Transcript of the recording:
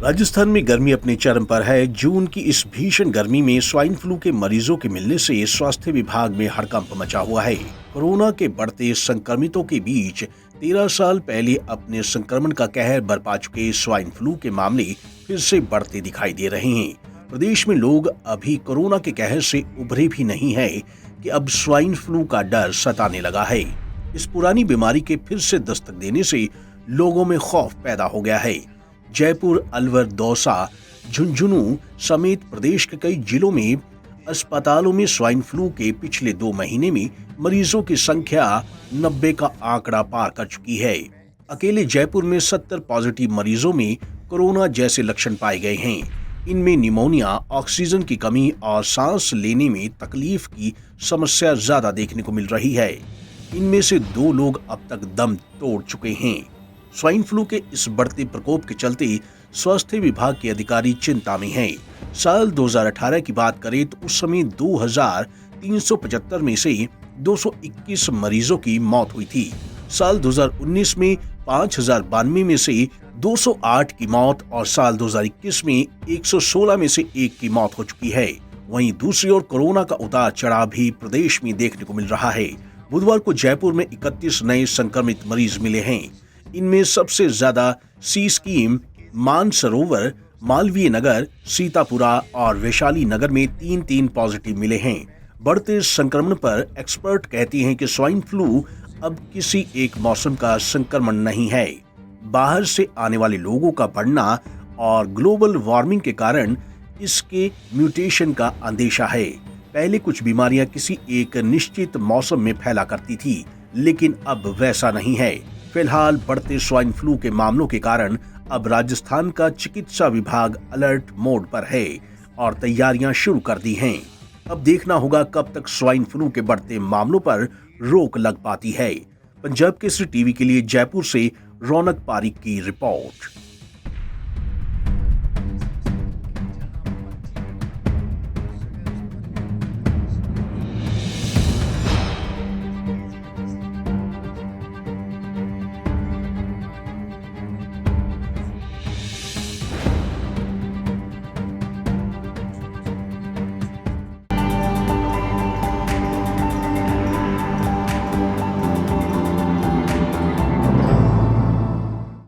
राजस्थान में गर्मी अपने चरम पर है। जून की इस भीषण गर्मी में स्वाइन फ्लू के मरीजों के मिलने से स्वास्थ्य विभाग में हड़कंप मचा हुआ है। कोरोना के बढ़ते संक्रमितों के बीच 13 साल पहले अपने संक्रमण का कहर बरपा चुके स्वाइन फ्लू के मामले फिर से बढ़ते दिखाई दे रहे हैं। प्रदेश में लोग अभी कोरोना के कहर से उभरे भी नहीं है कि अब स्वाइन फ्लू का डर सताने लगा है। इस पुरानी बीमारी के फिर से दस्तक देने से लोगों में खौफ पैदा हो गया है। जयपुर, अलवर, दौसा, झुंझुनू समेत प्रदेश के कई जिलों में अस्पतालों में स्वाइन फ्लू के पिछले 2 महीने में मरीजों की संख्या 90 का आंकड़ा पार कर चुकी है। अकेले जयपुर में 70 पॉजिटिव मरीजों में कोरोना जैसे लक्षण पाए गए हैं। इनमें निमोनिया, ऑक्सीजन की कमी और सांस लेने में तकलीफ की समस्या ज्यादा देखने को मिल रही है। इनमें से 2 लोग अब तक दम तोड़ चुके हैं। स्वाइन फ्लू के इस बढ़ते प्रकोप के चलते स्वास्थ्य विभाग के अधिकारी चिंता में हैं। साल 2018 की बात करें तो उस समय 2375 में से 221 मरीजों की मौत हुई थी। साल 2019 में 5092 में से 208 की मौत और साल 2021 में 116 में से 1 की मौत हो चुकी है। वहीं दूसरी ओर कोरोना का उतार चढ़ाव भी प्रदेश में देखने को मिल रहा है। बुधवार को जयपुर में 31 नए संक्रमित मरीज मिले हैं। इनमें सबसे ज्यादा सी स्कीम, मानसरोवर, मालवीय नगर, सीतापुरा और वैशाली नगर में 3-3 पॉजिटिव मिले हैं। बढ़ते संक्रमण पर एक्सपर्ट कहते हैं कि स्वाइन फ्लू अब किसी एक मौसम का संक्रमण नहीं है। बाहर से आने वाले लोगों का बढ़ना और ग्लोबल वार्मिंग के कारण इसके म्यूटेशन का अंदेशा है। पहले कुछ बीमारियां किसी एक निश्चित मौसम में फैला करती थी, लेकिन अब वैसा नहीं है। फिलहाल बढ़ते स्वाइन फ्लू के मामलों के कारण अब राजस्थान का चिकित्सा विभाग अलर्ट मोड पर है और तैयारियां शुरू कर दी हैं। अब देखना होगा कब तक स्वाइन फ्लू के बढ़ते मामलों पर रोक लग पाती है। पंजाब केसरी टीवी के लिए जयपुर से रौनक पारिक की रिपोर्ट।